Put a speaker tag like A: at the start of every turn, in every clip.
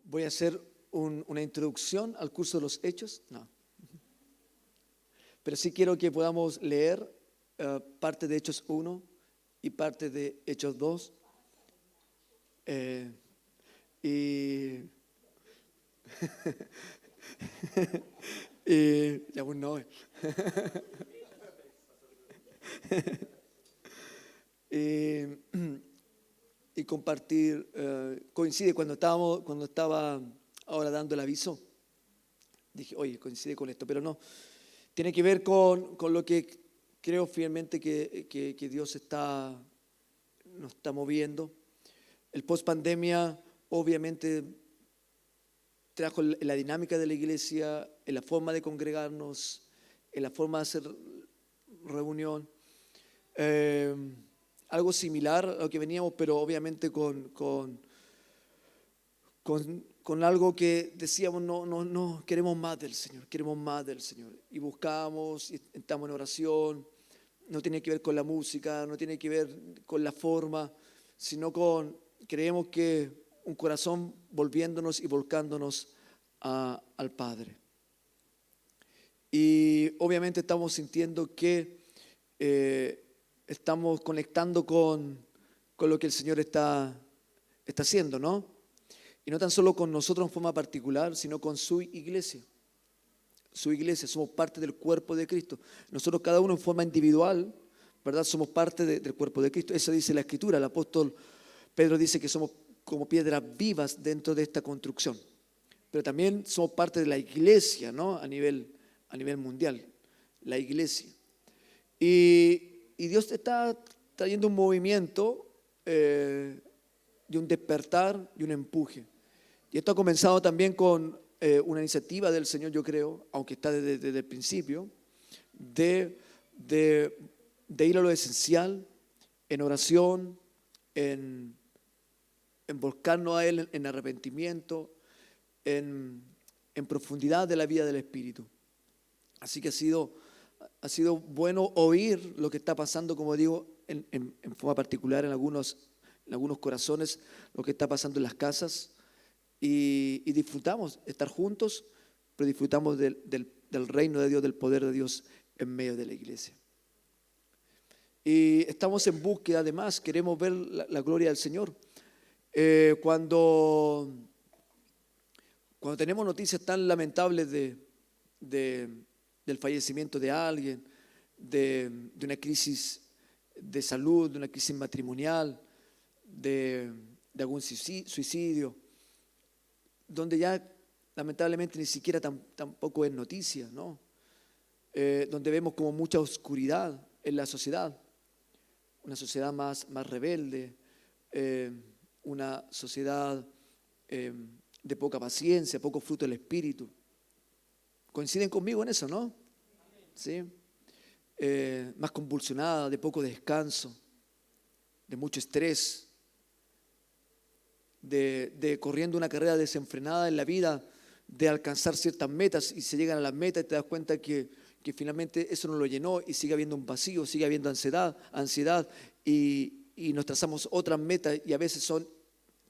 A: Voy a hacer una introducción al curso de los Hechos. No. Pero sí quiero que podamos leer parte de Hechos 1 y parte de Hechos 2. Y ya pues no. Y compartir, coincide cuando estaba ahora dando el aviso, dije, oye, coincide con esto, pero no, tiene que ver con lo que creo fielmente que Dios nos está moviendo. El post-pandemia obviamente trajo en la dinámica de la iglesia, en la forma de congregarnos, en la forma de hacer reunión, algo similar a lo que veníamos, pero obviamente con algo que decíamos, no, queremos más del Señor, queremos más del Señor. Y buscamos, y estamos en oración, no tiene que ver con la música, no tiene que ver con la forma, sino creemos que un corazón volviéndonos y volcándonos al Padre. Y obviamente estamos sintiendo que estamos conectando con lo que el Señor está haciendo, ¿no? Y no tan solo con nosotros en forma particular, sino con su iglesia. Su iglesia, somos parte del cuerpo de Cristo. Nosotros cada uno en forma individual, ¿verdad? Somos parte del cuerpo de Cristo. Eso dice la Escritura. El apóstol Pedro dice que somos como piedras vivas dentro de esta construcción. Pero también somos parte de la iglesia, ¿no? A nivel mundial, la iglesia. Y Dios está trayendo un movimiento y un despertar y un empuje. Y esto ha comenzado también con una iniciativa del Señor, yo creo, aunque está desde el principio, de ir a lo esencial, en oración, en volcarnos a Él en arrepentimiento, en profundidad de la vida del Espíritu. Así que ha sido bueno oír lo que está pasando, como digo, en forma particular en algunos corazones, lo que está pasando en las casas. Y disfrutamos estar juntos, pero disfrutamos del reino de Dios, del poder de Dios en medio de la iglesia. Y estamos en búsqueda, además, queremos ver la gloria del Señor. Cuando tenemos noticias tan lamentables del fallecimiento de alguien, de una crisis de salud, de una crisis matrimonial, de algún suicidio, donde ya lamentablemente ni siquiera tampoco es noticia, ¿no? Donde vemos como mucha oscuridad en la sociedad, una sociedad más rebelde, una sociedad de poca paciencia, poco fruto del Espíritu. ¿Coinciden conmigo en eso, no? ¿Sí? Más convulsionada, de poco descanso, de mucho estrés, de corriendo una carrera desenfrenada en la vida, de alcanzar ciertas metas y se llegan a las metas y te das cuenta que finalmente eso no lo llenó y sigue habiendo un vacío, sigue habiendo ansiedad y nos trazamos otras metas y a veces son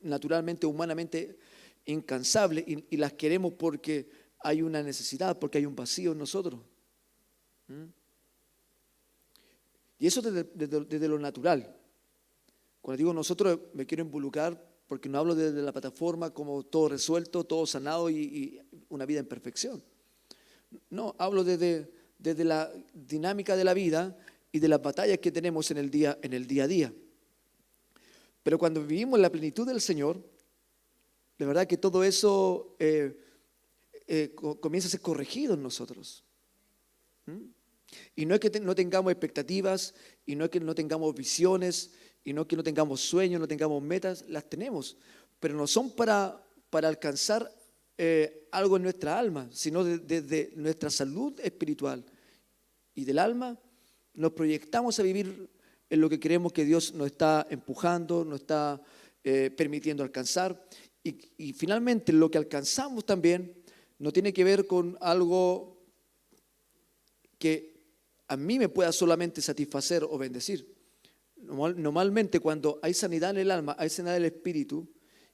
A: naturalmente, humanamente incansables y las queremos porque hay una necesidad, porque hay un vacío en nosotros. Y eso desde lo natural. Cuando digo nosotros me quiero involucrar porque no hablo desde la plataforma como todo resuelto, todo sanado y una vida en perfección. No, hablo desde la dinámica de la vida y de las batallas que tenemos en el día a día. Pero cuando vivimos la plenitud del Señor, de verdad que todo eso comienza a ser corregido en nosotros. Y no es que no tengamos expectativas, y no es que no tengamos visiones, y no es que no tengamos sueños, no tengamos metas, las tenemos, pero no son para alcanzar algo en nuestra alma, sino desde nuestra salud espiritual y del alma nos proyectamos a vivir en lo que creemos que Dios nos está empujando, nos está permitiendo alcanzar y finalmente lo que alcanzamos también no tiene que ver con algo que a mí me pueda solamente satisfacer o bendecir, Normalmente cuando hay sanidad en el alma, hay sanidad del espíritu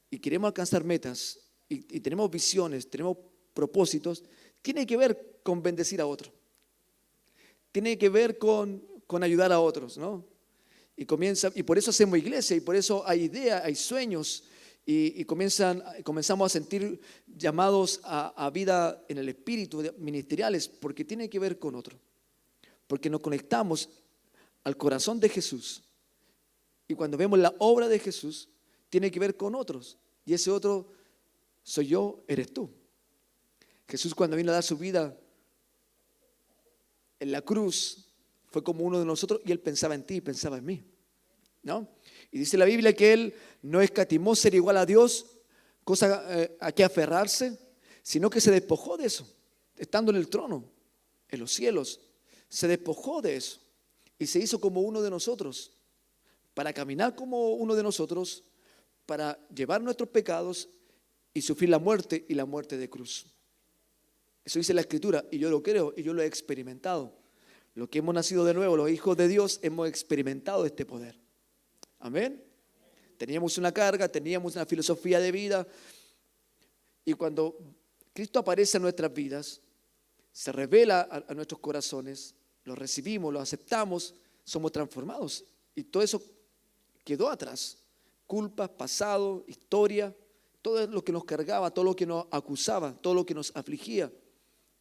A: y queremos alcanzar metas y tenemos visiones, tenemos propósitos, tiene que ver con bendecir a otros. Tiene que ver con ayudar a otros, ¿no? Y por eso hacemos iglesia, y por eso hay ideas, hay sueños, y comenzamos a sentir llamados a vida en el espíritu, ministeriales, porque tiene que ver con otro. Porque nos conectamos al corazón de Jesús. Y cuando vemos la obra de Jesús, tiene que ver con otros. Y ese otro soy yo, eres tú. Jesús, cuando vino a dar su vida en la cruz, fue como uno de nosotros, y Él pensaba en ti y pensaba en mí, ¿no? Y dice la Biblia que Él no escatimó ser igual a Dios, cosa a que aferrarse, sino que se despojó de eso, estando en el trono, en los cielos. Se despojó de eso y se hizo como uno de nosotros, para caminar como uno de nosotros, para llevar nuestros pecados y sufrir la muerte, y la muerte de cruz. Eso dice la Escritura, y yo lo creo, y yo lo he experimentado. Los que hemos nacido de nuevo, los hijos de Dios, hemos experimentado este poder. Amén. Teníamos una carga, teníamos una filosofía de vida, y cuando Cristo aparece en nuestras vidas, se revela a nuestros corazones, lo recibimos, lo aceptamos, somos transformados, y todo eso quedó atrás. Culpas, pasado, historia, todo lo que nos cargaba, todo lo que nos acusaba, todo lo que nos afligía,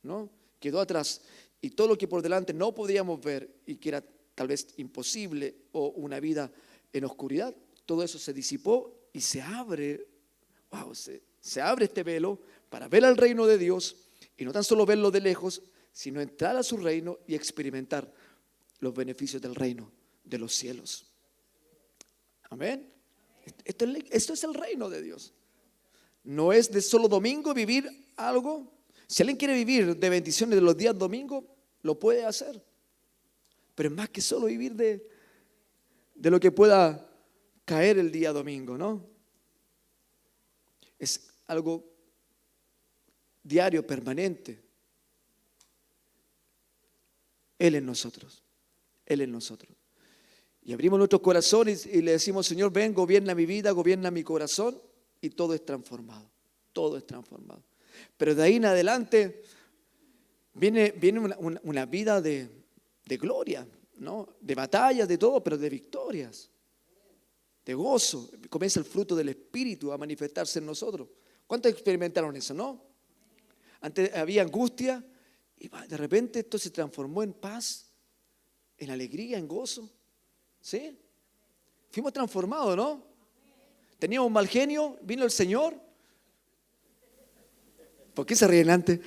A: ¿no? Quedó atrás. Y todo lo que por delante no podíamos ver y que era tal vez imposible, o una vida en oscuridad, todo eso se disipó y se abre, se abre este velo para ver al reino de Dios, y no tan solo verlo de lejos, sino entrar a su reino y experimentar los beneficios del reino de los cielos. Amén. Esto es el reino de Dios. No es de solo domingo vivir algo. Si alguien quiere vivir de bendiciones de los días domingo, lo puede hacer. Pero es más que solo vivir de lo que pueda caer el día domingo, ¿no? Es algo diario, permanente. Él en nosotros. Él en nosotros. Y abrimos nuestros corazones y le decimos: Señor, ven, gobierna mi vida, gobierna mi corazón, y todo es transformado. Todo es transformado. Pero de ahí en adelante viene una vida de gloria, ¿no? De batallas, de todo, pero de victorias, de gozo. Comienza el fruto del Espíritu a manifestarse en nosotros. ¿Cuántos experimentaron eso, no? Antes había angustia, y de repente esto se transformó en paz, en alegría, en gozo. ¿Sí? Fuimos transformados, ¿no? Teníamos mal genio, vino el Señor. ¿Por qué se ríen antes?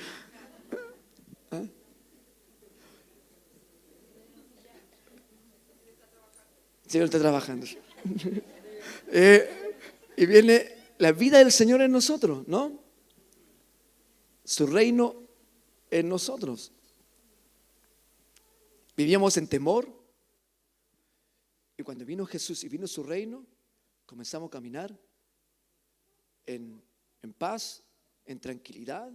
A: ¿Ah? El Señor está trabajando. Y viene la vida del Señor en nosotros, ¿no? Su reino en nosotros. Vivíamos en temor. Y cuando vino Jesús y vino su reino, comenzamos a caminar en paz, en tranquilidad,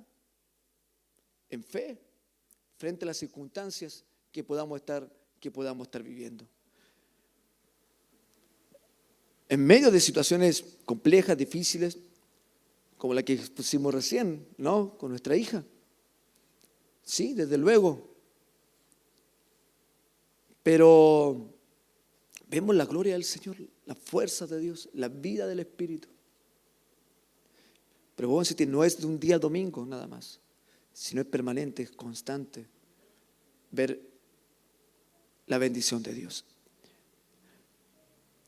A: en fe, frente a las circunstancias que podamos estar viviendo. En medio de situaciones complejas, difíciles, como la que expusimos recién, ¿no? Con nuestra hija. Sí, desde luego. Pero vemos la gloria del Señor, la fuerza de Dios, la vida del Espíritu. Pero vamos a decir, no es de un día domingo nada más, sino es permanente, es constante ver la bendición de Dios.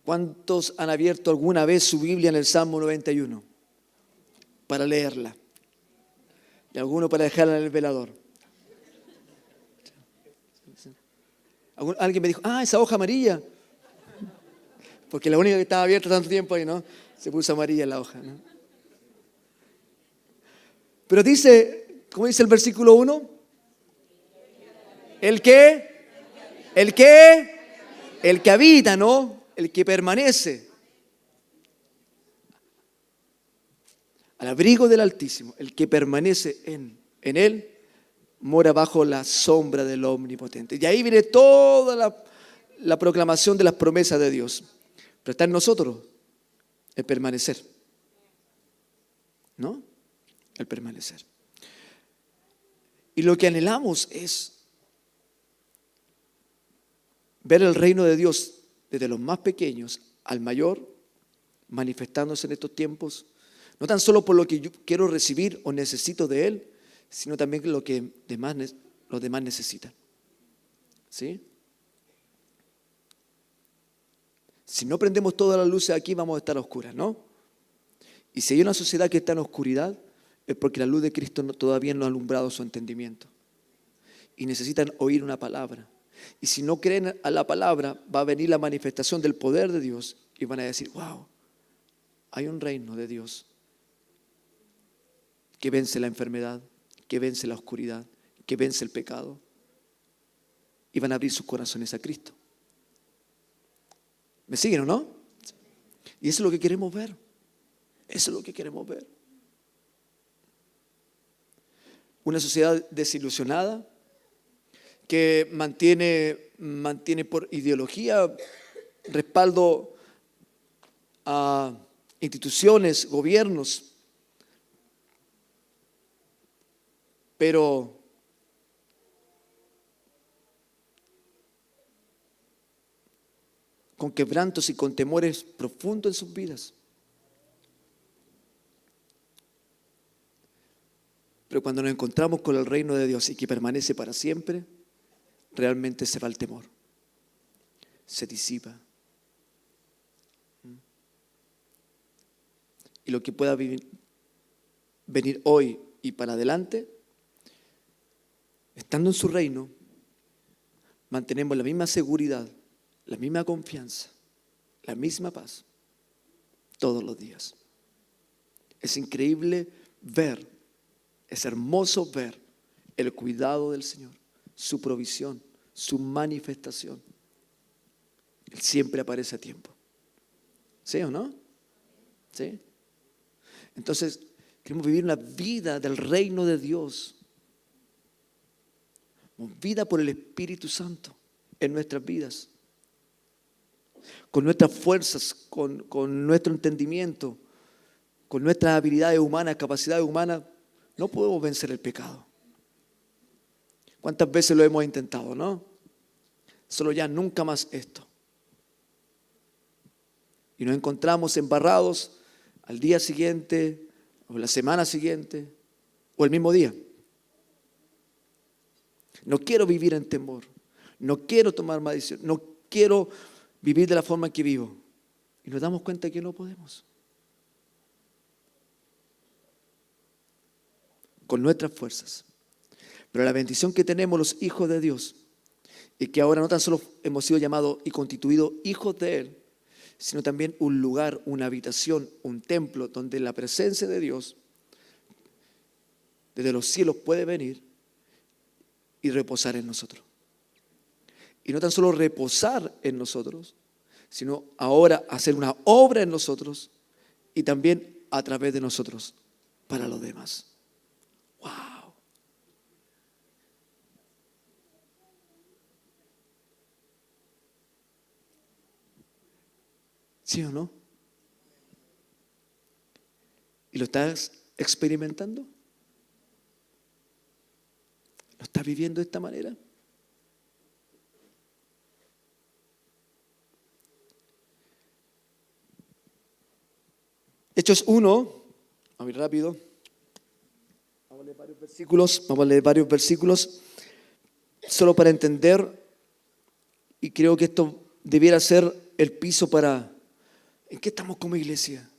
A: ¿Cuántos han abierto alguna vez su Biblia en el Salmo 91 para leerla? Y alguno para dejarla en el velador. Alguien me dijo: esa hoja amarilla. Porque la única que estaba abierta tanto tiempo ahí, ¿no? Se puso amarilla la hoja, ¿no? Pero dice, ¿cómo dice el versículo 1? El que habita, ¿no? El que permanece al abrigo del Altísimo, el que permanece en él, mora bajo la sombra del Omnipotente. Y ahí viene toda la proclamación de las promesas de Dios. Pero está en nosotros el permanecer. ¿No? El permanecer. Y lo que anhelamos es ver el reino de Dios desde los más pequeños al mayor, manifestándose en estos tiempos, no tan solo por lo que yo quiero recibir o necesito de Él, sino también lo que los demás necesitan. ¿Sí? Si no prendemos todas las luces aquí, vamos a estar a oscuras, ¿no? Y si hay una sociedad que está en oscuridad, es porque la luz de Cristo todavía no ha alumbrado su entendimiento. Y necesitan oír una palabra. Y si no creen a la palabra, va a venir la manifestación del poder de Dios y van a decir, wow, hay un reino de Dios que vence la enfermedad, que vence la oscuridad, que vence el pecado. Y van a abrir sus corazones a Cristo. ¿Me siguen o no? Y eso es lo que queremos ver. Eso es lo que queremos ver. Una sociedad desilusionada que mantiene por ideología respaldo a instituciones, gobiernos, pero con quebrantos y con temores profundos en sus vidas. Pero cuando nos encontramos con el reino de Dios y que permanece para siempre, realmente se va el temor, se disipa. Y lo que pueda venir hoy y para adelante, estando en su reino, mantenemos la misma seguridad, la misma confianza, la misma paz, todos los días. Es increíble ver, es hermoso ver el cuidado del Señor, su provisión, su manifestación. Él siempre aparece a tiempo. ¿Sí o no? ¿Sí? Entonces, queremos vivir una vida del reino de Dios. Vida por el Espíritu Santo en nuestras vidas. Con nuestras fuerzas, con nuestro entendimiento, con nuestras habilidades humanas, capacidades humanas, no podemos vencer el pecado. ¿Cuántas veces lo hemos intentado, no? Solo ya nunca más esto. Y nos encontramos embarrados al día siguiente, o la semana siguiente, o el mismo día. No quiero vivir en temor. No quiero tomar más decisiones. No quiero vivir de la forma en que vivo. Y nos damos cuenta que no podemos. Con nuestras fuerzas. Pero la bendición que tenemos los hijos de Dios es que ahora no tan solo hemos sido llamados y constituidos hijos de Él, sino también un lugar, una habitación, un templo donde la presencia de Dios desde los cielos puede venir y reposar en nosotros. Y no tan solo reposar en nosotros, sino ahora hacer una obra en nosotros y también a través de nosotros para los demás. ¡Wow! ¿Sí o no? ¿Y lo estás experimentando? ¿Lo estás viviendo de esta manera? Hechos 1, vamos a ir rápido. Vamos a leer varios versículos solo para entender, y creo que esto debiera ser el piso para ¿en qué estamos como iglesia?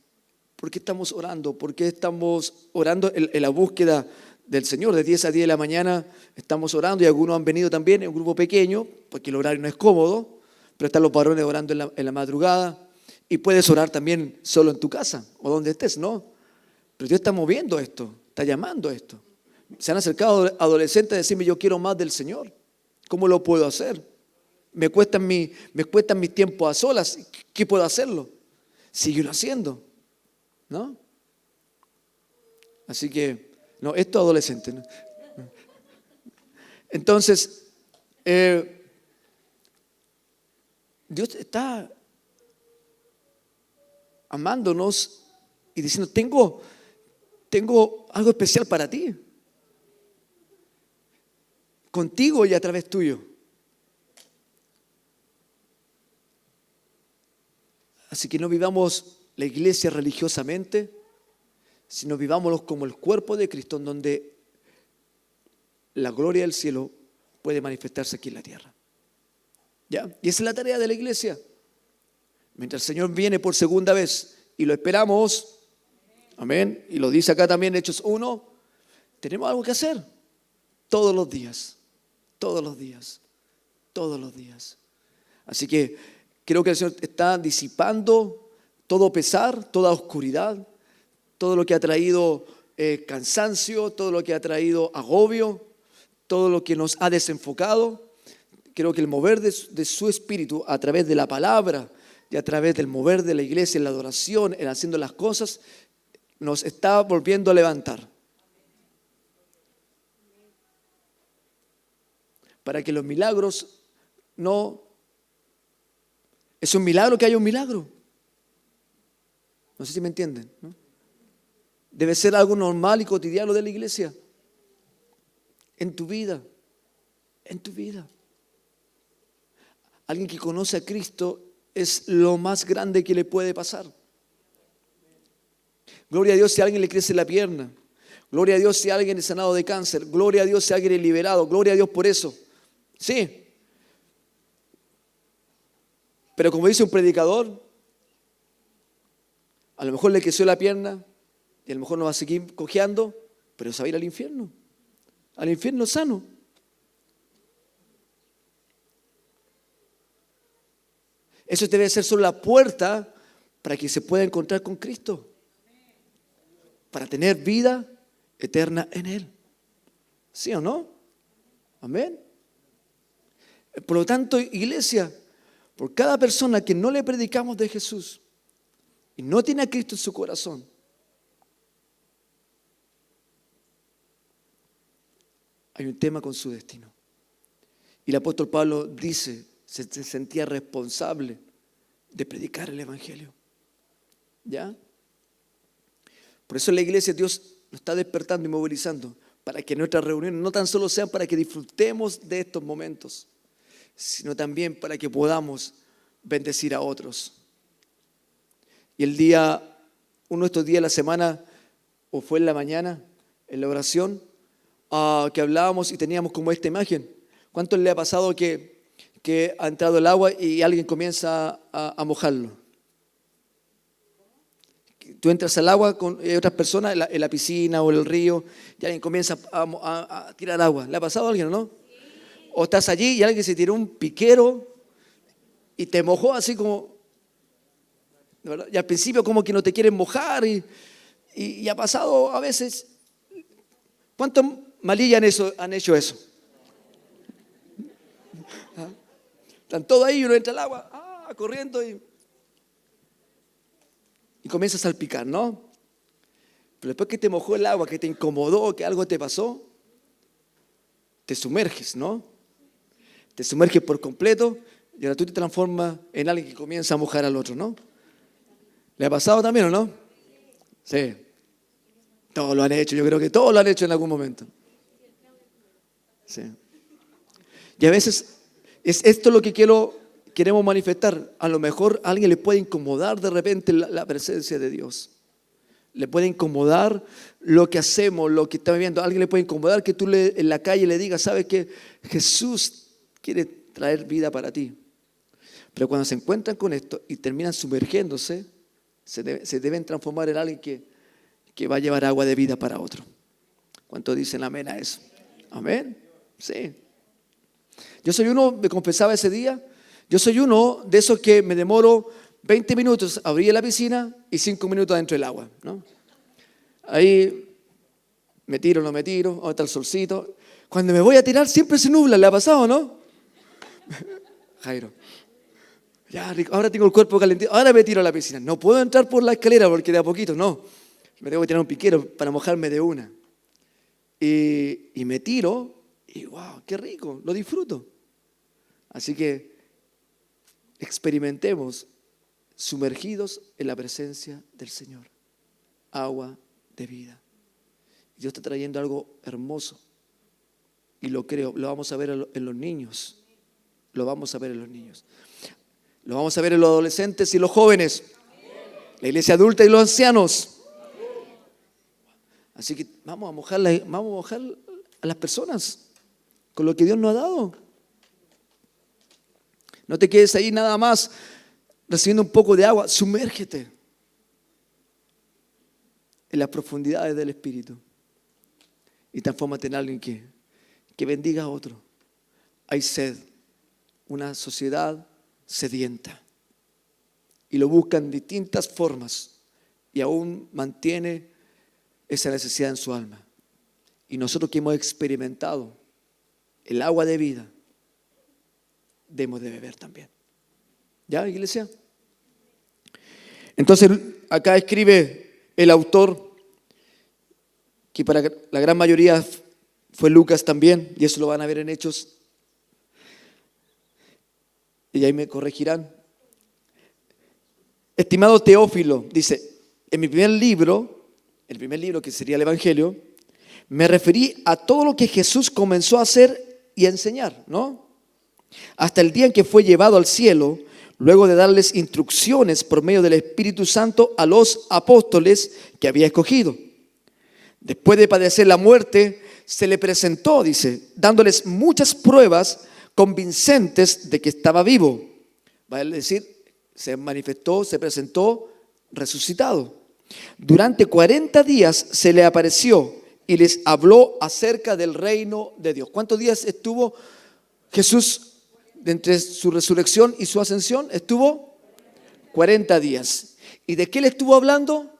A: ¿Por qué estamos orando? ¿Por qué estamos orando en la búsqueda del Señor? De 10 a 10 de la mañana estamos orando y algunos han venido también en un grupo pequeño, porque el horario no es cómodo, pero están los varones orando en la madrugada y puedes orar también solo en tu casa o donde estés, ¿no? Pero Dios está moviendo esto, está llamando esto. Se han acercado adolescentes a decirme, yo quiero más del Señor. ¿Cómo lo puedo hacer? Me cuestan mis tiempos a solas. ¿Qué puedo hacerlo? Síguelo haciendo, ¿no? Así que, no, esto es adolescente, ¿no? Entonces, Dios está amándonos y diciendo, tengo algo especial para ti. Contigo y a través tuyo. Así que no vivamos la iglesia religiosamente, sino vivámoslo como el cuerpo de Cristo, en donde la gloria del cielo puede manifestarse aquí en la tierra. ¿Ya? Y esa es la tarea de la iglesia. Mientras el Señor viene por segunda vez y lo esperamos, amén, y lo dice acá también Hechos 1, tenemos algo que hacer todos los días, todos los días, todos los días. Así que creo que el Señor está disipando todo pesar, toda oscuridad, todo lo que ha traído cansancio, todo lo que ha traído agobio, todo lo que nos ha desenfocado. Creo que el mover de su espíritu a través de la palabra y a través del mover de la iglesia en la adoración, en haciendo las cosas, nos está volviendo a levantar. Para que los milagros no... Es un milagro que haya un milagro. No sé si me entienden, ¿no? Debe ser algo normal y cotidiano de la iglesia. En tu vida. En tu vida. Alguien que conoce a Cristo es lo más grande que le puede pasar. Gloria a Dios si a alguien le crece la pierna. Gloria a Dios si alguien es sanado de cáncer. Gloria a Dios si alguien es liberado. Gloria a Dios por eso. Sí. Pero como dice un predicador, a lo mejor le creció la pierna y a lo mejor no va a seguir cojeando, pero se va a ir al infierno sano. Eso debe ser solo la puerta para que se pueda encontrar con Cristo, para tener vida eterna en Él. ¿Sí o no? Amén. Por lo tanto, iglesia, por cada persona que no le predicamos de Jesús y no tiene a Cristo en su corazón, hay un tema con su destino. Y el apóstol Pablo dice, se sentía responsable de predicar el evangelio. ¿Ya? Por eso en la iglesia Dios nos está despertando y movilizando para que nuestras reuniones no tan solo sean para que disfrutemos de estos momentos, sino también para que podamos bendecir a otros. Y uno de estos días de la semana, o fue en la mañana, en la oración, que hablábamos y teníamos como esta imagen. ¿Cuánto le ha pasado que ha entrado el agua y alguien comienza a mojarlo? Tú entras al agua con otras personas en la piscina o en el río y alguien comienza a tirar agua. ¿Le ha pasado a alguien o no? O estás allí y alguien se tiró un piquero y te mojó así como, ¿verdad? Y al principio como que no te quieren mojar y ha pasado a veces. ¿Cuántos malillas han hecho eso? Están todos ahí y uno entra al agua, corriendo y comienza a salpicar, ¿no? Pero después que te mojó el agua, que te incomodó, que algo te pasó, te sumerges, ¿no? Te sumerges por completo y ahora tú te transformas en alguien que comienza a mojar al otro, ¿no? ¿Le ha pasado también o no? Sí. Todos lo han hecho, yo creo que todos lo han hecho en algún momento. Sí. Y a veces es esto lo que queremos manifestar. A lo mejor a alguien le puede incomodar de repente la presencia de Dios. Le puede incomodar lo que hacemos, lo que está viviendo. A alguien le puede incomodar que tú en la calle le digas, ¿sabes qué? Jesús quiere traer vida para ti. Pero cuando se encuentran con esto y terminan sumergiéndose, se deben transformar en alguien que va a llevar agua de vida para otro. ¿Cuántos dicen amén a eso? Amén. Sí. Yo soy uno, me confesaba ese día, yo soy uno de esos que me demoro 20 minutos a abrir la piscina y 5 minutos adentro del agua, ¿no? Ahí me tiro, no me tiro, ¿dónde está el solcito? Cuando me voy a tirar siempre se nubla, ¿le ha pasado, no? Jairo, ya rico, ahora tengo el cuerpo calentito, ahora me tiro a la piscina. No puedo entrar por la escalera porque de a poquito, no. Me tengo que tirar un piquero para mojarme de una. Y me tiro y wow, qué rico, lo disfruto. Así que experimentemos sumergidos en la presencia del Señor. Agua de vida. Dios está trayendo algo hermoso. Y lo creo, lo vamos a ver en los niños. Lo vamos a ver en los niños. Lo vamos a ver en los adolescentes y los jóvenes. La iglesia adulta y los ancianos. Así que vamos a mojar a las personas con lo que Dios nos ha dado. No te quedes ahí nada más recibiendo un poco de agua. Sumérgete en las profundidades del Espíritu y transfórmate en alguien que bendiga a otro. Hay sed, una sociedad sedienta y lo busca en distintas formas y aún mantiene esa necesidad en su alma. Y nosotros que hemos experimentado el agua de vida, debemos de beber también. ¿Ya, iglesia? Entonces, acá escribe el autor, que para la gran mayoría fue Lucas también, y eso lo van a ver en Hechos, y ahí me corregirán. Estimado Teófilo, dice, en mi primer libro, el primer libro que sería el Evangelio, me referí a todo lo que Jesús comenzó a hacer y a enseñar, ¿no? Hasta el día en que fue llevado al cielo, luego de darles instrucciones por medio del Espíritu Santo a los apóstoles que había escogido. Después de padecer la muerte, se le presentó, dice, dándoles muchas pruebas convincentes de que estaba vivo. Vale decir, se manifestó, se presentó resucitado. Durante 40 días se le apareció y les habló acerca del reino de Dios. ¿Cuántos días estuvo Jesús entre su resurrección y su ascensión? Estuvo 40 días. ¿Y de qué le estuvo hablando?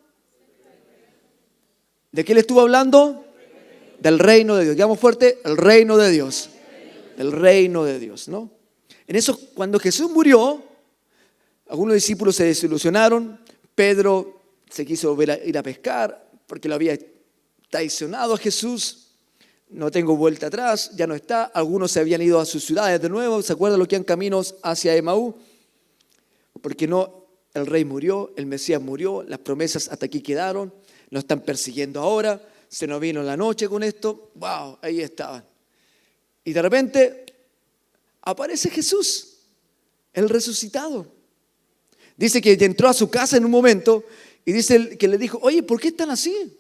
A: ¿De qué le estuvo hablando? Del reino de Dios. Digamos fuerte, el reino de Dios. El reino de Dios, ¿no? En eso, cuando Jesús murió, algunos discípulos se desilusionaron. Pedro se quiso ir a pescar porque lo había traicionado a Jesús. No tengo vuelta atrás, ya no está. Algunos se habían ido a sus ciudades de nuevo. ¿Se acuerdan lo que han caminos hacia Emaú? Porque no, el rey murió, el Mesías murió, las promesas hasta aquí quedaron. Nos están persiguiendo ahora. Se nos vino la noche con esto. ¡Wow! Ahí estaban. Y de repente aparece Jesús, el resucitado. Dice que entró a su casa en un momento y dice que le dijo, oye, ¿por qué están así?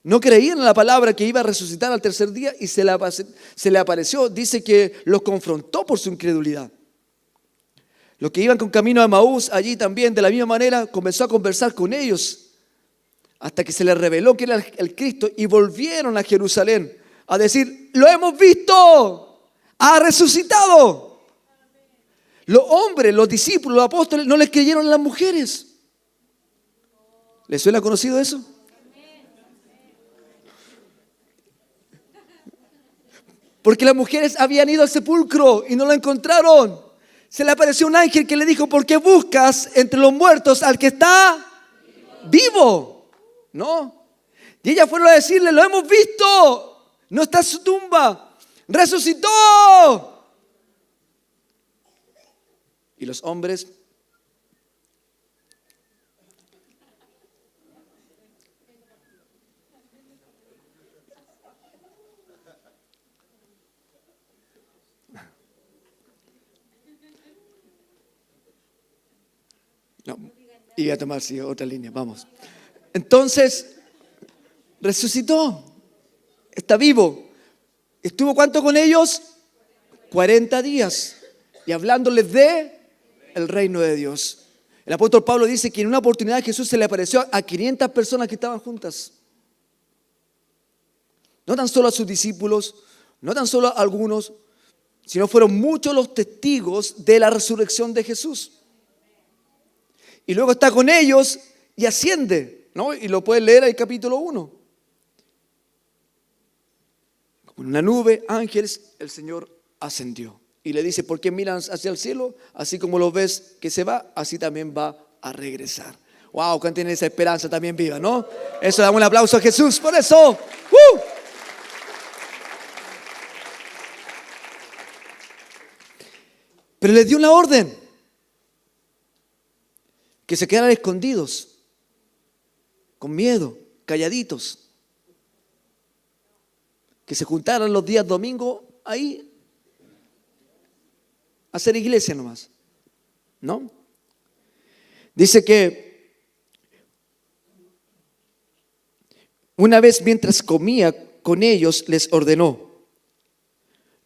A: No creían en la palabra que iba a resucitar al tercer día y se le apareció. Dice que los confrontó por su incredulidad. Los que iban con camino a Emaús, allí también de la misma manera comenzó a conversar con ellos hasta que se les reveló que era el Cristo y volvieron a Jerusalén a decir, lo hemos visto, ha resucitado. Los hombres, los discípulos, los apóstoles no les creyeron a las mujeres. ¿Les suena conocido eso? Porque las mujeres habían ido al sepulcro y no lo encontraron. Se le apareció un ángel que le dijo, ¿por qué buscas entre los muertos al que está vivo? ¿No? Y ellas fueron a decirle, lo hemos visto, no está en su tumba, resucitó. Y los hombres no, iba a tomar otra línea, vamos. Entonces, resucitó, está vivo. ¿Estuvo cuánto con ellos? 40 días. Y hablándoles de el reino de Dios. El apóstol Pablo dice que en una oportunidad Jesús se le apareció a 500 personas que estaban juntas. No tan solo a sus discípulos, no tan solo a algunos, sino fueron muchos los testigos de la resurrección de Jesús. Y luego está con ellos y asciende, ¿no? Y lo pueden leer en el capítulo 1. Como en una nube, ángeles, el Señor ascendió. Y le dice, ¿por qué miran hacia el cielo? Así como lo ves que se va, así también va a regresar. Wow, que tienen esa esperanza también viva, ¿no? Eso, damos un aplauso a Jesús por eso. Pero les dio una orden: que se quedaran escondidos, con miedo, calladitos, que se juntaran los días domingo ahí a hacer iglesia nomás, ¿no? Dice que una vez mientras comía con ellos les ordenó: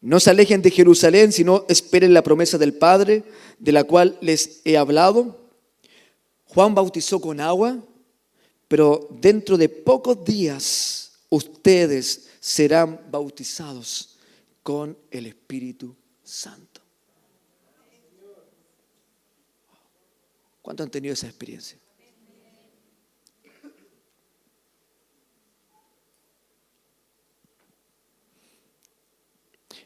A: no se alejen de Jerusalén, sino esperen la promesa del Padre, de la cual les he hablado. Juan bautizó con agua, pero dentro de pocos días ustedes serán bautizados con el Espíritu Santo. ¿Cuántos han tenido esa experiencia?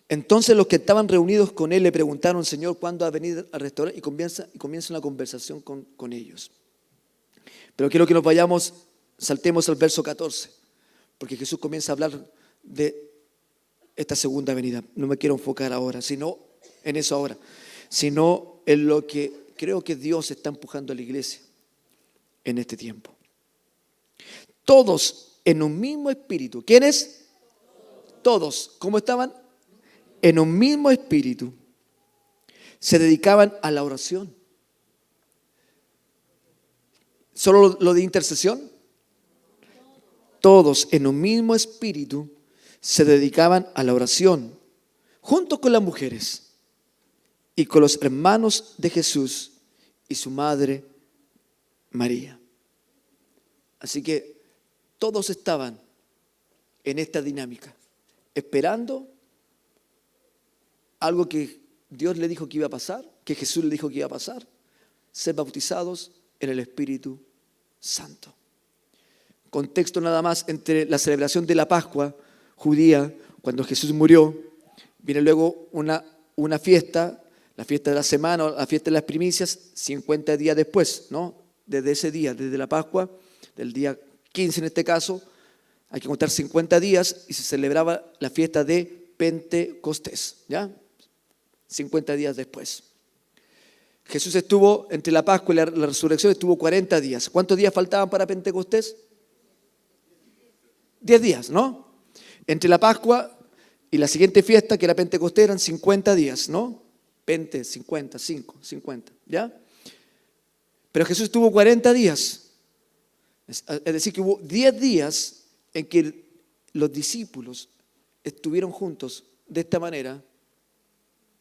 A: Entonces los que estaban reunidos con él le preguntaron: Señor, ¿cuándo va a venir al restaurante? Y comienza una conversación con ellos. Pero quiero que nos vayamos, saltemos al verso 14, porque Jesús comienza a hablar de esta segunda venida. No me quiero enfocar ahora, sino en eso ahora, sino en lo que creo que Dios está empujando a la iglesia en este tiempo. Todos en un mismo espíritu. ¿Quiénes? Todos. ¿Cómo estaban? En un mismo espíritu se dedicaban a la oración. ¿Solo lo de intercesión? Todos en un mismo espíritu se dedicaban a la oración, junto con las mujeres y con los hermanos de Jesús y su madre María. Así que todos estaban en esta dinámica, esperando algo que Dios le dijo que iba a pasar, que Jesús le dijo que iba a pasar: ser bautizados en el Espíritu Santo. Contexto nada más: entre la celebración de la Pascua judía, cuando Jesús murió, viene luego una fiesta, la fiesta de la semana, la fiesta de las primicias, 50 días después, ¿no? Desde ese día, desde la Pascua, del día 15 en este caso, hay que contar 50 días y se celebraba la fiesta de Pentecostés, ¿ya? 50 días después. Jesús estuvo entre la Pascua y la resurrección, estuvo 40 días. ¿Cuántos días faltaban para Pentecostés? 10 días, ¿no? Entre la Pascua y la siguiente fiesta, que era Pentecostés, eran 50 días, ¿no? 50, 50, ¿ya? Pero Jesús estuvo 40 días. Es decir, que hubo 10 días en que los discípulos estuvieron juntos de esta manera,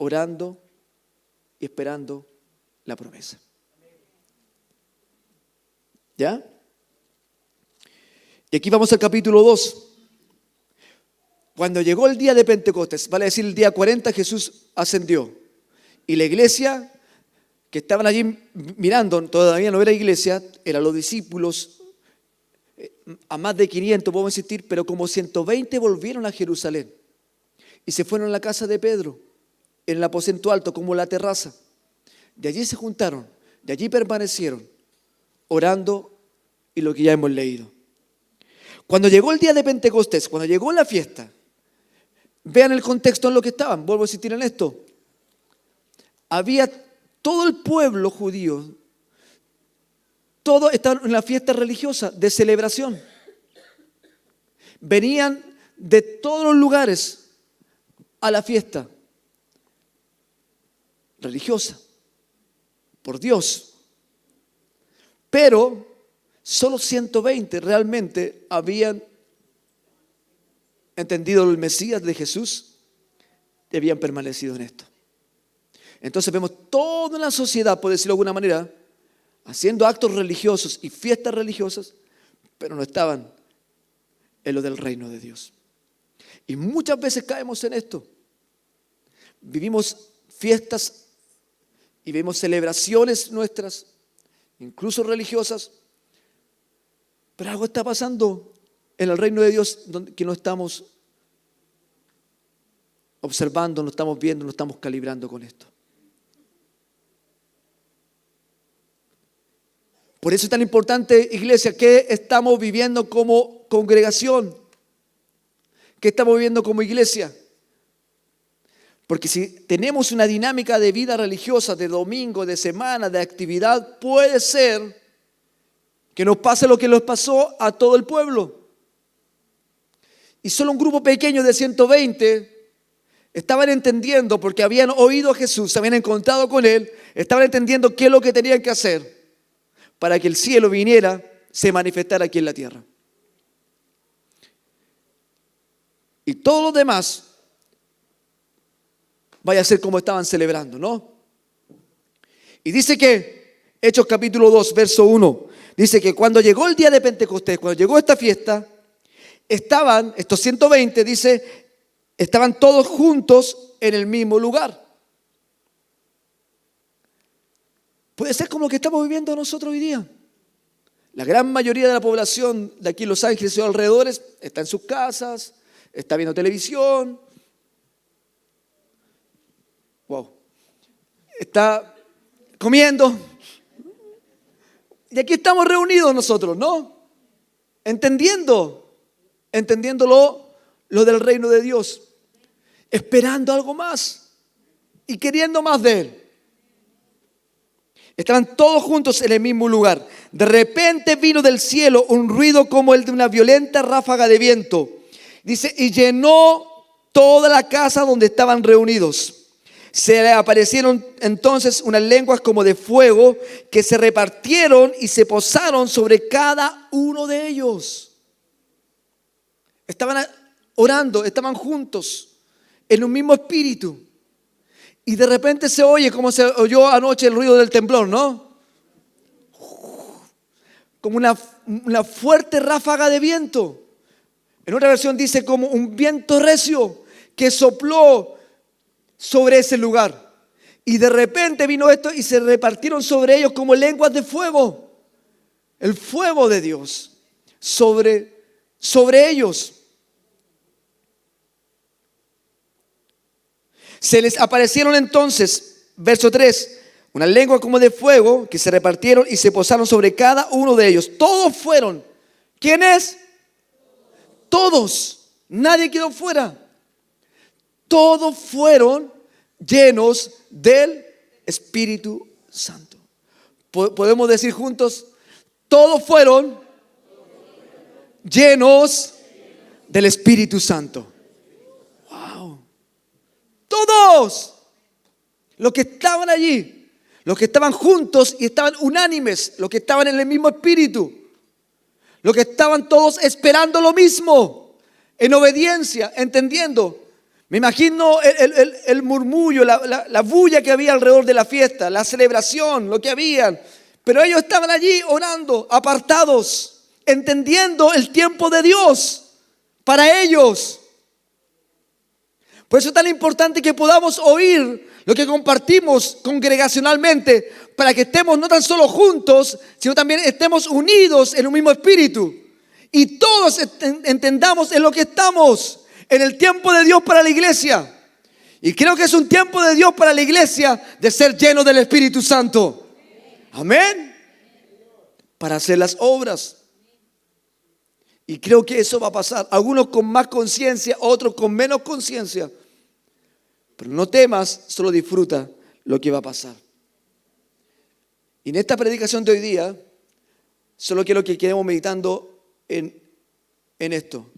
A: orando y esperando la promesa. ¿Ya? Y aquí vamos al capítulo 2. Cuando llegó el día de Pentecostés, vale decir el día 40, Jesús ascendió. Y la iglesia que estaban allí mirando, todavía no era iglesia, eran los discípulos, a más de 500 podemos insistir, pero como 120 volvieron a Jerusalén y se fueron a la casa de Pedro, en el aposento alto, como la terraza. De allí se juntaron, de allí permanecieron, orando y lo que ya hemos leído. Cuando llegó el día de Pentecostés, cuando llegó la fiesta, vean el contexto en lo que estaban, vuelvo a insistir en esto. Había todo el pueblo judío, todo estaba en una fiesta religiosa de celebración. Venían de todos los lugares a la fiesta religiosa, por Dios. Pero solo 120 realmente habían entendido el Mesías de Jesús y habían permanecido en esto. Entonces vemos toda la sociedad, por decirlo de alguna manera, haciendo actos religiosos y fiestas religiosas, pero no estaban en lo del reino de Dios. Y muchas veces caemos en esto. Vivimos fiestas y vemos celebraciones nuestras, incluso religiosas, pero algo está pasando en el reino de Dios que no estamos observando, no estamos viendo, no estamos calibrando con esto. Por eso es tan importante, iglesia, ¿qué estamos viviendo como congregación? ¿Qué estamos viviendo como iglesia? Porque si tenemos una dinámica de vida religiosa, de domingo, de semana, de actividad, puede ser que nos pase lo que les pasó a todo el pueblo. Y solo un grupo pequeño de 120 estaban entendiendo, porque habían oído a Jesús, se habían encontrado con Él, estaban entendiendo qué es lo que tenían que hacer para que el cielo viniera, se manifestara aquí en la tierra. Y todos los demás vaya a ser como estaban celebrando, ¿no? Y dice que, Hechos capítulo 2, verso 1, dice que cuando llegó el día de Pentecostés, cuando llegó esta fiesta, estaban, estos 120, dice, estaban todos juntos en el mismo lugar. Puede ser como lo que estamos viviendo nosotros hoy día. La gran mayoría de la población de aquí en Los Ángeles y sus alrededores está en sus casas, está viendo televisión. Wow. Está comiendo. Y aquí estamos reunidos nosotros, ¿no? Entendiéndolo lo del reino de Dios, esperando algo más y queriendo más de Él. Estaban todos juntos en el mismo lugar. De repente vino del cielo un ruido como el de una violenta ráfaga de viento. Dice, y llenó toda la casa donde estaban reunidos. Se le aparecieron entonces unas lenguas como de fuego que se repartieron y se posaron sobre cada uno de ellos. Estaban orando, estaban juntos en un mismo espíritu. Y de repente se oye como se oyó anoche el ruido del temblor, ¿no? Como una fuerte ráfaga de viento. En otra versión dice como un viento recio que sopló sobre ese lugar. Y de repente vino esto y se repartieron sobre ellos como lenguas de fuego. El fuego de Dios sobre ellos. Se les aparecieron entonces, verso 3, unas lenguas como de fuego que se repartieron y se posaron sobre cada uno de ellos. Todos fueron. ¿Quiénes? Todos. Nadie quedó fuera. Todos fueron llenos del Espíritu Santo. Podemos decir juntos, todos fueron llenos del Espíritu Santo. Wow. Todos los que estaban allí, los que estaban juntos y estaban unánimes, los que estaban en el mismo espíritu, los que estaban todos esperando lo mismo, en obediencia, entendiendo. Me imagino el murmullo, la bulla que había alrededor de la fiesta, la celebración, lo que habían. Pero ellos estaban allí orando, apartados, entendiendo el tiempo de Dios para ellos. Por eso es tan importante que podamos oír lo que compartimos congregacionalmente, para que estemos no tan solo juntos, sino también estemos unidos en un mismo espíritu. Y todos entendamos en lo que estamos. En el tiempo de Dios para la iglesia. Y creo que es un tiempo de Dios para la iglesia de ser lleno del Espíritu Santo. Amén. Para hacer las obras. Y creo que eso va a pasar. Algunos con más conciencia, otros con menos conciencia. Pero no temas, solo disfruta lo que va a pasar. Y en esta predicación de hoy día, solo quiero que quedemos meditando en esto.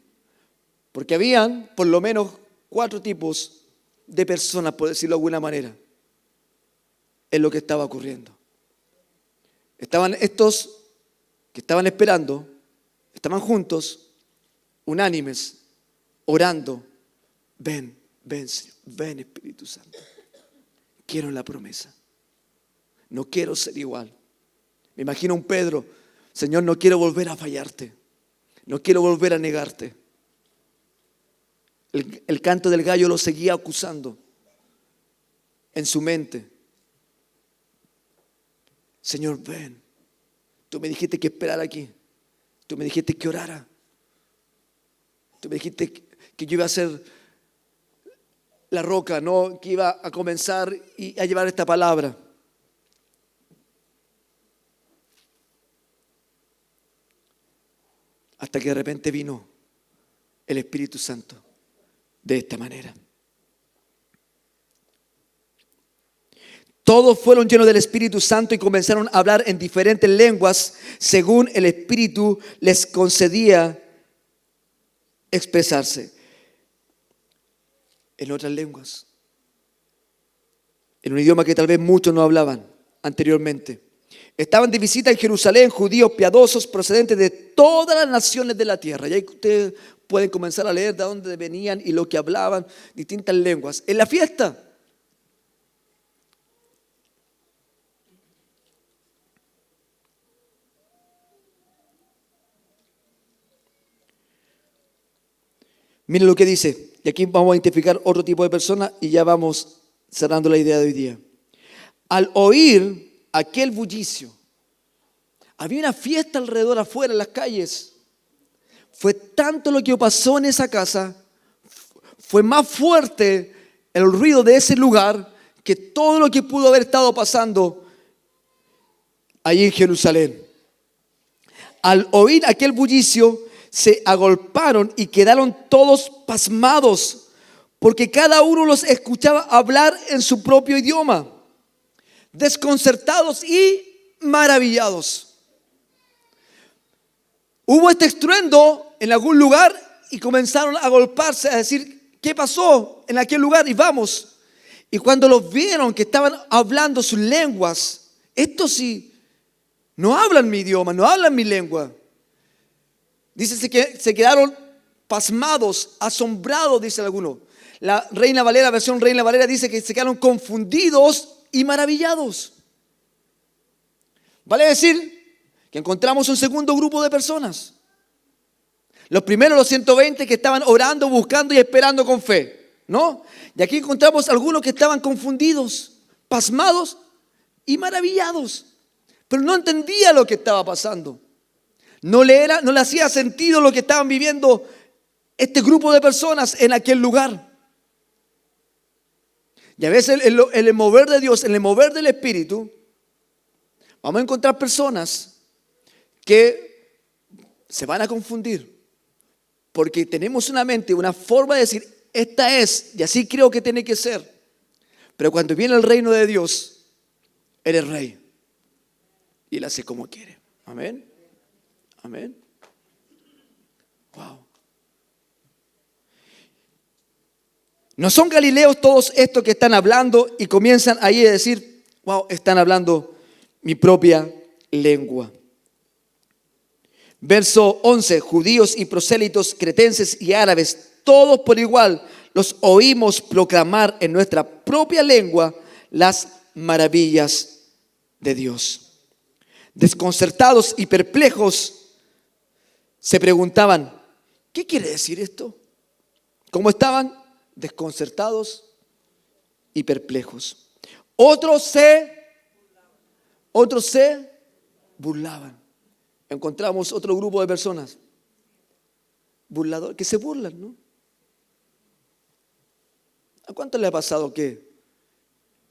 A: Porque habían por lo menos 4 tipos de personas, por decirlo de alguna manera, en lo que estaba ocurriendo. Estaban estos que estaban esperando, estaban juntos, unánimes, orando. Ven, ven, Señor, ven Espíritu Santo. Quiero la promesa. No quiero ser igual. Me imagino un Pedro, Señor, no quiero volver a fallarte. No quiero volver a negarte. El canto del gallo lo seguía acusando en su mente. Señor, ven. Tú me dijiste que esperara aquí. Tú me dijiste que orara. Tú me dijiste que yo iba a ser la roca, no que iba a comenzar y a llevar esta palabra. Hasta que de repente vino el Espíritu Santo de esta manera. Todos fueron llenos del Espíritu Santo y comenzaron a hablar en diferentes lenguas según el Espíritu les concedía expresarse. En otras lenguas, en un idioma que tal vez muchos no hablaban anteriormente. Estaban de visita en Jerusalén judíos piadosos procedentes de todas las naciones de la tierra. Y ahí ustedes pueden comenzar a leer de dónde venían y lo que hablaban, distintas lenguas. En la fiesta, miren lo que dice, y aquí vamos a identificar otro tipo de personas y ya vamos cerrando la idea de hoy día. Al oír aquel bullicio, había una fiesta alrededor afuera en las calles. Fue tanto lo que pasó en esa casa, fue más fuerte el ruido de ese lugar que todo lo que pudo haber estado pasando allí en Jerusalén. Al oír aquel bullicio, se agolparon y quedaron todos pasmados, porque cada uno los escuchaba hablar en su propio idioma, desconcertados y maravillados. Hubo este estruendo en algún lugar y comenzaron a agolparse, a decir, ¿qué pasó en aquel lugar? Y vamos. Y cuando los vieron que estaban hablando sus lenguas, estos sí, no hablan mi idioma, no hablan mi lengua. Dice que se quedaron pasmados, asombrados, dice alguno. La Reina Valera, versión Reina Valera, dice que se quedaron confundidos y maravillados. Vale decir que encontramos un segundo grupo de personas. Los primeros, los 120 que estaban orando, buscando y esperando con fe, ¿no? Y aquí encontramos algunos que estaban confundidos, pasmados y maravillados, pero no entendía lo que estaba pasando. No le hacía sentido lo que estaban viviendo este grupo de personas en aquel lugar. Y a veces en el mover de Dios, en el mover del Espíritu, vamos a encontrar personas que se van a confundir. Porque tenemos una mente, una forma de decir, esta es, y así creo que tiene que ser. Pero cuando viene el reino de Dios, Él es rey. Y Él hace como quiere. Amén. Amén. Wow. No son galileos todos estos que están hablando y comienzan ahí a decir, wow, están hablando mi propia lengua. Verso 11, judíos y prosélitos, cretenses y árabes, todos por igual los oímos proclamar en nuestra propia lengua las maravillas de Dios. Desconcertados y perplejos, se preguntaban, ¿qué quiere decir esto? ¿Cómo estaban? Desconcertados y perplejos. Otros se burlaban. Encontramos otro grupo de personas burladores que se burlan, ¿no? ¿A cuánto le ha pasado que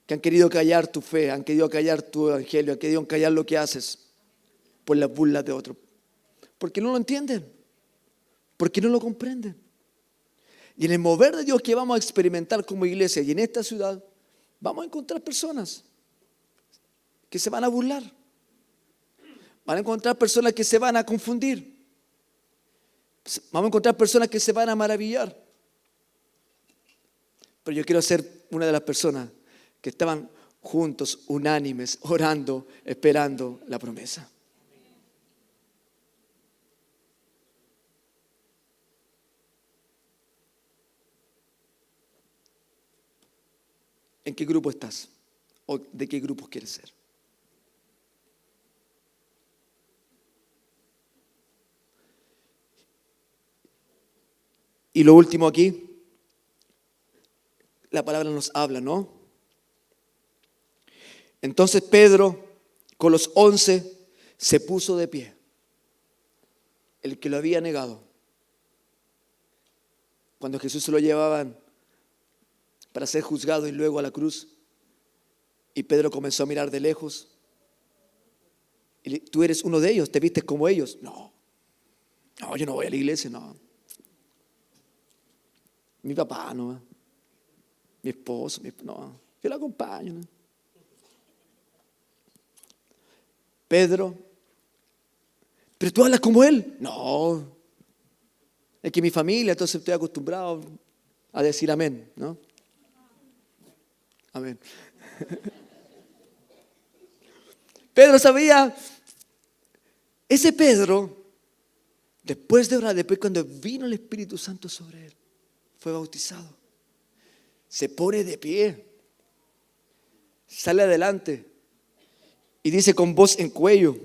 A: han querido callar tu fe, han querido callar tu evangelio, han querido callar lo que haces por las burlas de otros? Porque no lo entienden, porque no lo comprenden. Y en el mover de Dios que vamos a experimentar como iglesia y en esta ciudad, vamos a encontrar personas que se van a burlar. Van a encontrar personas que se van a confundir. Vamos a encontrar personas que se van a maravillar. Pero yo quiero ser una de las personas que estaban juntos, unánimes, orando, esperando la promesa. ¿En qué grupo estás? ¿O de qué grupo quieres ser? Y lo último aquí, la palabra nos habla, ¿no? Entonces Pedro, con los 11, se puso de pie. El que lo había negado. Cuando Jesús se lo llevaban para ser juzgado y luego a la cruz, y Pedro comenzó a mirar de lejos. Y tú eres uno de ellos, te vistes como ellos. No, yo no voy a la iglesia, no. Mi papá no, mi esposo, no, yo lo acompaño, ¿no? Pedro, pero tú hablas como él. No, es que mi familia, entonces estoy acostumbrado a decir amén, ¿no? Amén. Pedro sabía, ese Pedro, después de orar, después cuando vino el Espíritu Santo sobre él, fue bautizado, se pone de pie, sale adelante y dice con voz en cuello.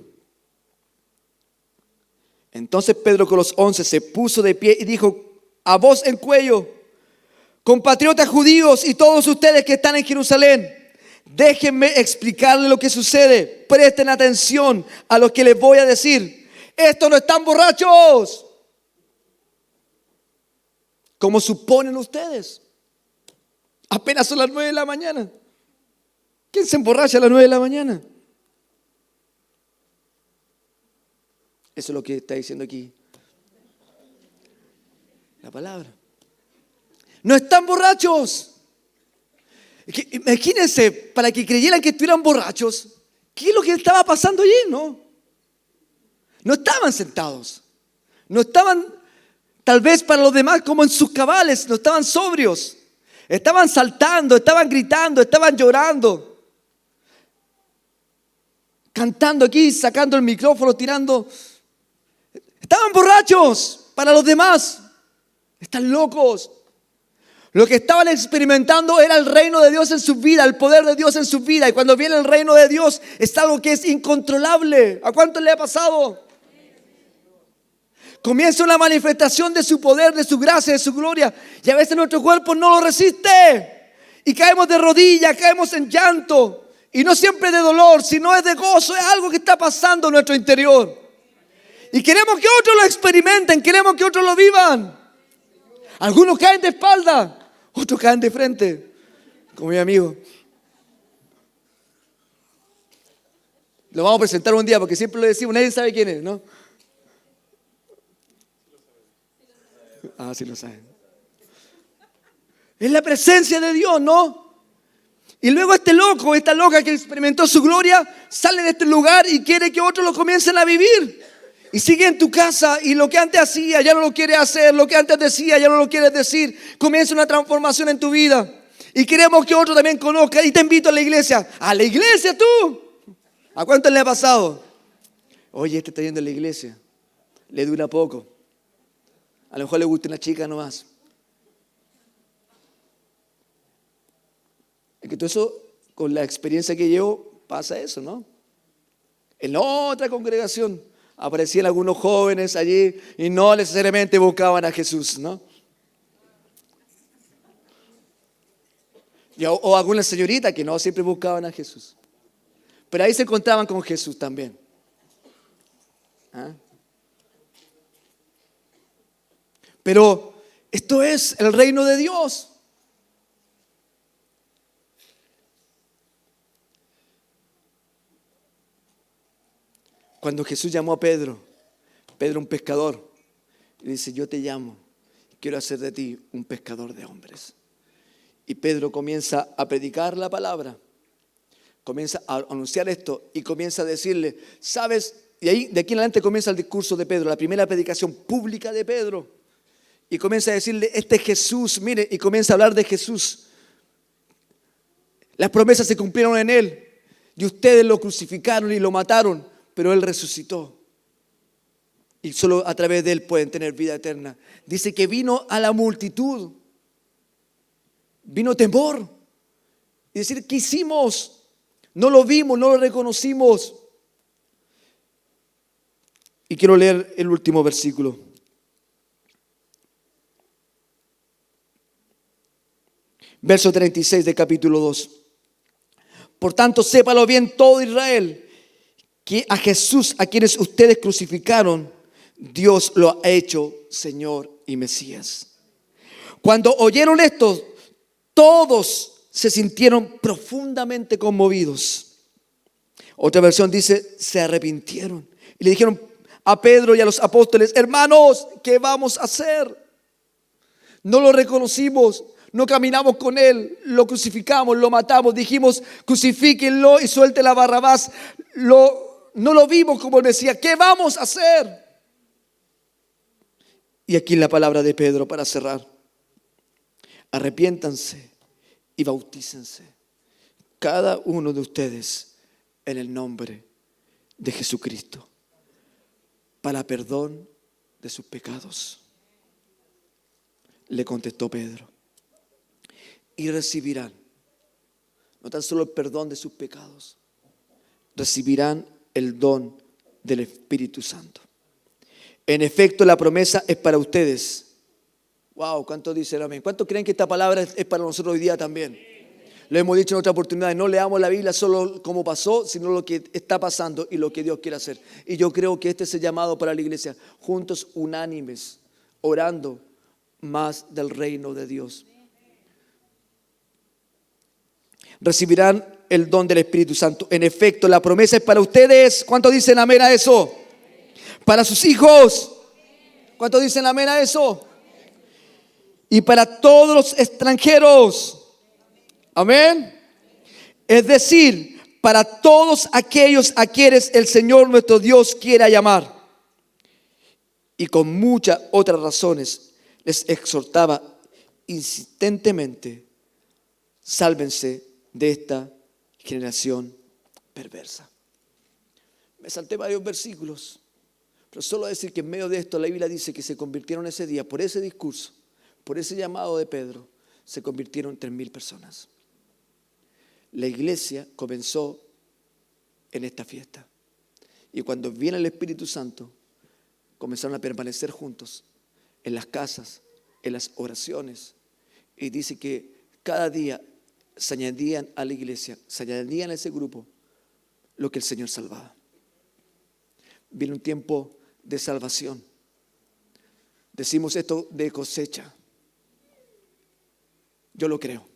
A: Entonces Pedro con los 11 se puso de pie y dijo a voz en cuello: compatriotas judíos y todos ustedes que están en Jerusalén, déjenme explicarles lo que sucede. Presten atención a lo que les voy a decir. Estos no están borrachos, como suponen ustedes. Apenas son las 9 de la mañana. ¿Quién se emborracha a las 9 de la mañana? Eso es lo que está diciendo aquí la palabra. No están borrachos. Imagínense, para que creyeran que estuvieran borrachos, ¿qué es lo que estaba pasando allí? No estaban sentados. No estaban, tal vez para los demás, como en sus cabales. No estaban sobrios. Estaban saltando, estaban gritando, estaban llorando, cantando aquí, sacando el micrófono, tirando. Estaban borrachos para los demás. Están locos. Lo que estaban experimentando era el reino de Dios en su vida, el poder de Dios en su vida. Y cuando viene el reino de Dios, es algo que es incontrolable. ¿A cuánto le ha pasado? Comienza una manifestación de su poder, de su gracia, de su gloria. Y a veces nuestro cuerpo no lo resiste. Y caemos de rodillas, caemos en llanto. Y no siempre de dolor, sino es de gozo. Es algo que está pasando en nuestro interior. Y queremos que otros lo experimenten, queremos que otros lo vivan. Algunos caen de espalda, otros caen de frente, como mi amigo. Lo vamos a presentar un día porque siempre lo decimos, nadie sabe quién es, ¿no? Ah, sí lo saben. Es la presencia de Dios, ¿no? Y luego este loco, esta loca que experimentó su gloria, sale de este lugar y quiere que otros lo comiencen a vivir. Y sigue en tu casa y lo que antes hacía ya no lo quiere hacer, lo que antes decía ya no lo quieres decir. Comienza una transformación en tu vida. Y queremos que otro también conozca. Y te invito a la iglesia. ¿A la iglesia tú? ¿A cuánto le ha pasado? Oye, este está yendo a la iglesia. Le dura poco. A lo mejor le gusta una chica nomás. Es que todo eso, con la experiencia que llevo, pasa eso, ¿no? En otra congregación aparecían algunos jóvenes allí y no necesariamente buscaban a Jesús, ¿no? O alguna señorita que no siempre buscaban a Jesús. Pero ahí se encontraban con Jesús también. ¿Ah? Pero esto es el reino de Dios. Cuando Jesús llamó a Pedro, Pedro un pescador, y dice: yo te llamo, quiero hacer de ti un pescador de hombres. Y Pedro comienza a predicar la palabra, comienza a anunciar esto y comienza a decirle, ¿sabes? Y ahí, de aquí en adelante comienza el discurso de Pedro, la primera predicación pública de Pedro. Y comienza a decirle, este es Jesús, mire, y comienza a hablar de Jesús. Las promesas se cumplieron en él y ustedes lo crucificaron y lo mataron, pero él resucitó. Y solo a través de él pueden tener vida eterna. Dice que vino a la multitud. Vino temor. Y decir, ¿qué hicimos? No lo vimos, no lo reconocimos. Y quiero leer el último versículo. Verso 36 de capítulo 2. Por tanto, sépalo bien todo Israel, que a Jesús, a quienes ustedes crucificaron, Dios lo ha hecho Señor y Mesías. Cuando oyeron esto, todos se sintieron profundamente conmovidos. Otra versión dice, se arrepintieron. Y le dijeron a Pedro y a los apóstoles, hermanos, ¿qué vamos a hacer? No lo reconocimos, no caminamos con él, lo crucificamos, lo matamos, dijimos, crucifíquenlo y suelten a Barrabás. no lo vimos como decía. ¿Qué vamos a hacer? Y aquí la palabra de Pedro para cerrar. Arrepiéntanse y bautícense cada uno de ustedes en el nombre de Jesucristo para perdón de sus pecados. Le contestó Pedro. Y recibirán no tan solo el perdón de sus pecados, recibirán el don del Espíritu Santo. En efecto, la promesa es para ustedes. Wow, ¿cuántos dicen amén? ¿Cuántos creen que esta palabra es para nosotros hoy día también? Lo hemos dicho en otras oportunidades, no leamos la Biblia solo como pasó, sino lo que está pasando y lo que Dios quiere hacer. Y yo creo que este es el llamado para la iglesia, juntos unánimes, orando más del reino de Dios. Recibirán el don del Espíritu Santo. En efecto, la promesa es para ustedes. ¿Cuántos dicen amén a eso? Para sus hijos. ¿Cuántos dicen amén a eso? Y para todos los extranjeros. Amén. Es decir, para todos aquellos a quienes el Señor nuestro Dios quiera llamar. Y con muchas otras razones les exhortaba insistentemente: sálvense de esta generación perversa. Me salté varios versículos, pero solo decir que en medio de esto la Biblia dice que se convirtieron ese día, por ese discurso, por ese llamado de Pedro, se convirtieron 3,000 personas. La iglesia comenzó en esta fiesta. Y cuando viene el Espíritu Santo, comenzaron a permanecer juntos en las casas, en las oraciones. Y dice que cada día se añadían a la iglesia, se añadían a ese grupo lo que el Señor salvaba. Viene un tiempo de salvación. Decimos esto de cosecha. Yo lo creo.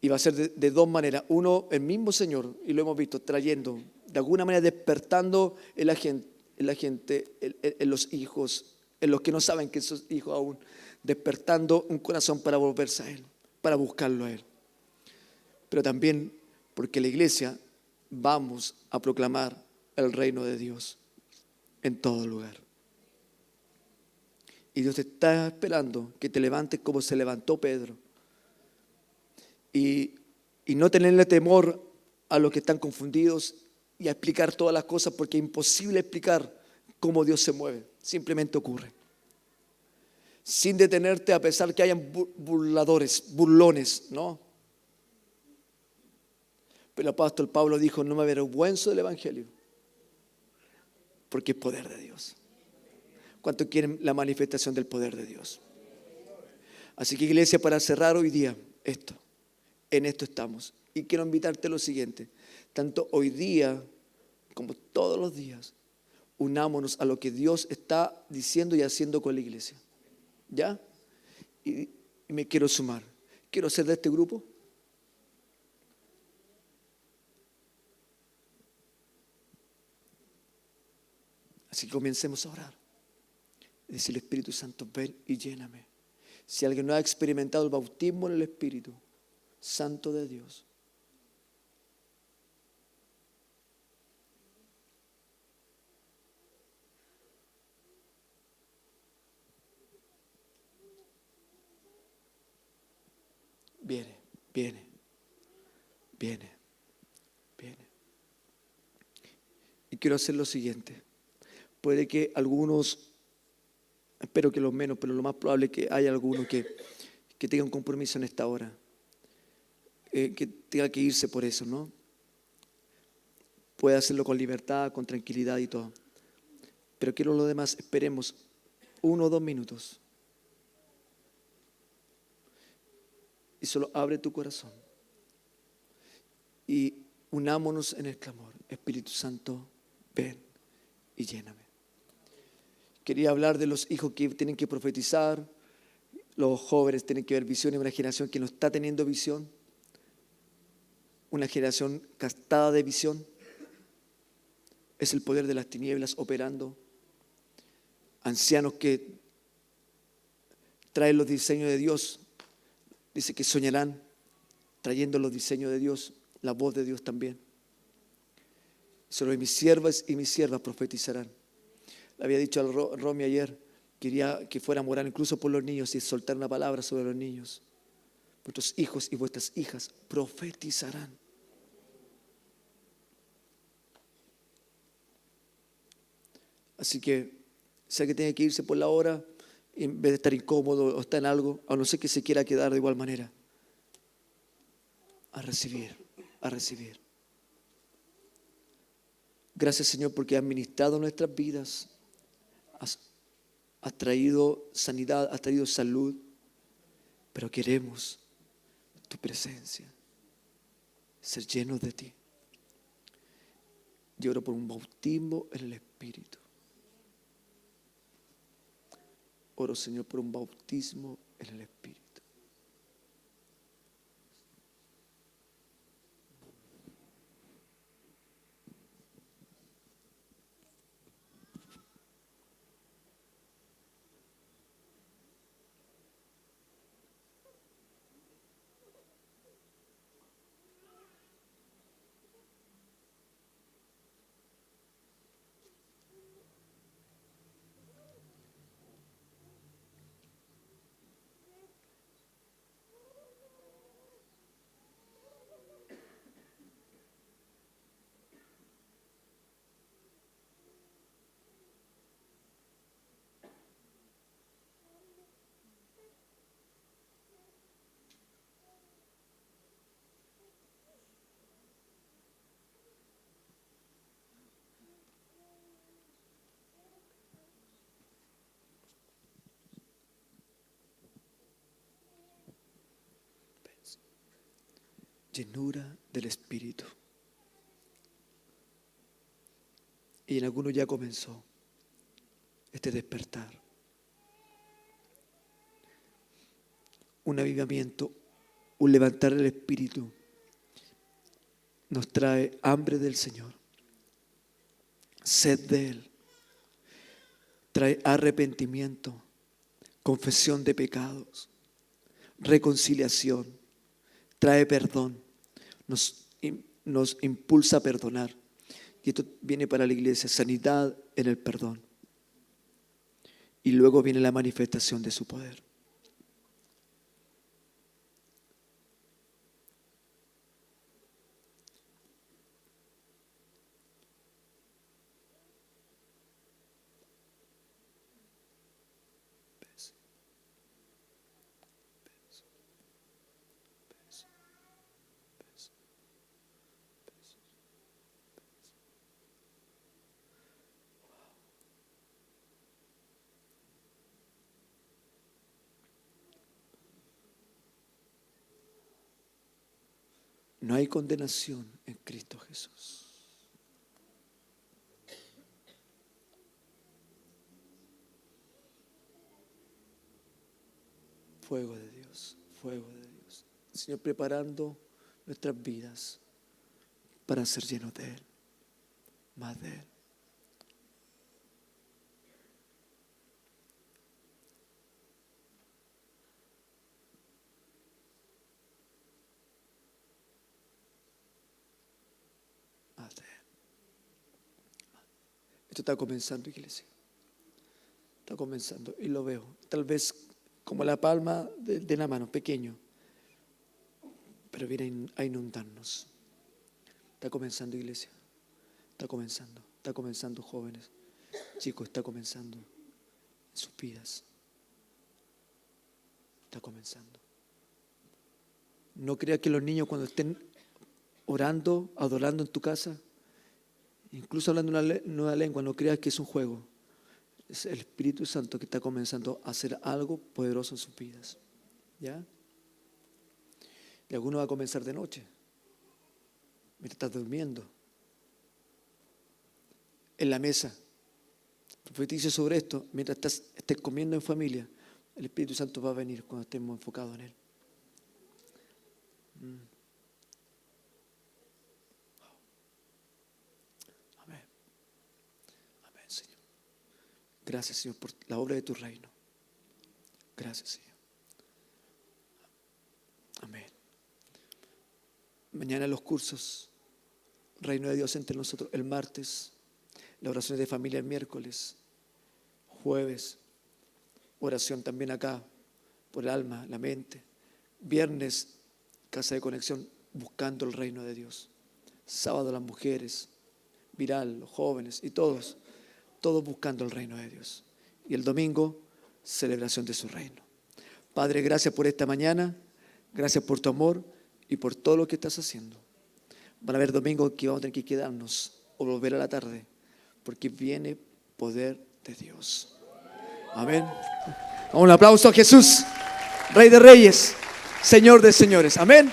A: Y va a ser de dos maneras. Uno, el mismo Señor, y lo hemos visto, trayendo, de alguna manera despertando en la gente, en los hijos, en los que no saben que son hijos aún, despertando un corazón para volverse a Él, para buscarlo a Él. Pero también porque la iglesia vamos a proclamar el reino de Dios en todo lugar. Y Dios te está esperando que te levantes como se levantó Pedro. Y no tenerle temor a los que están confundidos y a explicar todas las cosas, porque es imposible explicar cómo Dios se mueve. Simplemente ocurre. Sin detenerte a pesar que hayan burlones, ¿no? Pero el apóstol Pablo dijo: no me avergüenzo del evangelio, porque es poder de Dios. ¿Cuántos quieren la manifestación del poder de Dios? Así que, iglesia, para cerrar hoy día en esto estamos. Y quiero invitarte a lo siguiente: tanto hoy día como todos los días, unámonos a lo que Dios está diciendo y haciendo con la iglesia. ¿Ya? Y me quiero sumar. Quiero ser de este grupo. Así que comencemos a orar. Y decirle: Espíritu Santo, ven y lléname. Si alguien no ha experimentado el bautismo en el Espíritu Santo de Dios, viene. Y quiero hacer lo siguiente. Puede que algunos, espero que los menos, pero lo más probable es que haya alguno que tenga un compromiso en esta hora, que tenga que irse por eso, ¿no? Puede hacerlo con libertad, con tranquilidad y todo. Pero quiero lo demás, esperemos 1 o 2 minutos. Y solo abre tu corazón. Y unámonos en el clamor: Espíritu Santo, ven y lléname. Quería hablar de los hijos que tienen que profetizar. Los jóvenes tienen que ver visión, y una generación que no está teniendo visión. Una generación gastada de visión. Es el poder de las tinieblas operando. Ancianos que traen los diseños de Dios. Dice que soñarán trayendo los diseños de Dios, la voz de Dios también. Solo mis siervas y mis siervas profetizarán. Le había dicho al Romy ayer, quería que fuera a orar incluso por los niños y soltar una palabra sobre los niños. Vuestros hijos y vuestras hijas profetizarán. Así que, sea que tenga que irse por la hora, en vez de estar incómodo o estar en algo, a no ser que se quiera quedar de igual manera, a recibir, a recibir. Gracias, Señor, porque has ministrado nuestras vidas, has traído sanidad, has traído salud, pero queremos tu presencia, ser llenos de ti. Yo oro por un bautismo en el Espíritu. Oro, Señor, por un bautismo en el Espíritu. Llenura del Espíritu. Y en algunos ya comenzó este despertar. Un avivamiento, un levantar del Espíritu nos trae hambre del Señor, sed de Él, trae arrepentimiento, confesión de pecados, reconciliación, trae perdón, nos impulsa a perdonar. Y esto viene para la iglesia, sanidad en el perdón. Y luego viene la manifestación de su poder. No hay condenación en Cristo Jesús. Fuego de Dios, fuego de Dios. Señor, preparando nuestras vidas para ser llenos de Él, más de Él. Más de Él. Esto está comenzando, iglesia. Está comenzando y lo veo. Tal vez como la palma de la mano, pequeño. Pero viene a inundarnos. Está comenzando, iglesia. Está comenzando, jóvenes. Chicos, está comenzando en sus vidas. Está comenzando. No creas que los niños cuando estén orando, adorando en tu casa, incluso hablando una nueva lengua, no creas que es un juego. Es el Espíritu Santo que está comenzando a hacer algo poderoso en sus vidas. ¿Ya? Y alguno va a comenzar de noche, mientras estás durmiendo, en la mesa. Profetice sobre esto, mientras estés comiendo en familia, el Espíritu Santo va a venir cuando estemos enfocados en Él. Amén. Amén, Señor. Gracias, Señor, por la obra de tu reino. Gracias, Señor. Amén. Mañana los cursos reino de Dios entre nosotros el martes, las oraciones de familia el miércoles, jueves, oración también acá, por el alma, la mente, viernes, casa de conexión, buscando el reino de Dios, sábado las mujeres, viral, los jóvenes y todos buscando el reino de Dios. Y el domingo, celebración de su reino. Padre, gracias por esta mañana, gracias por tu amor y por todo lo que estás haciendo. Van a haber domingos que vamos a tener que quedarnos o volver a la tarde, porque viene poder de Dios. Amén. Un aplauso a Jesús, Rey de Reyes, Señor de señores. Amén.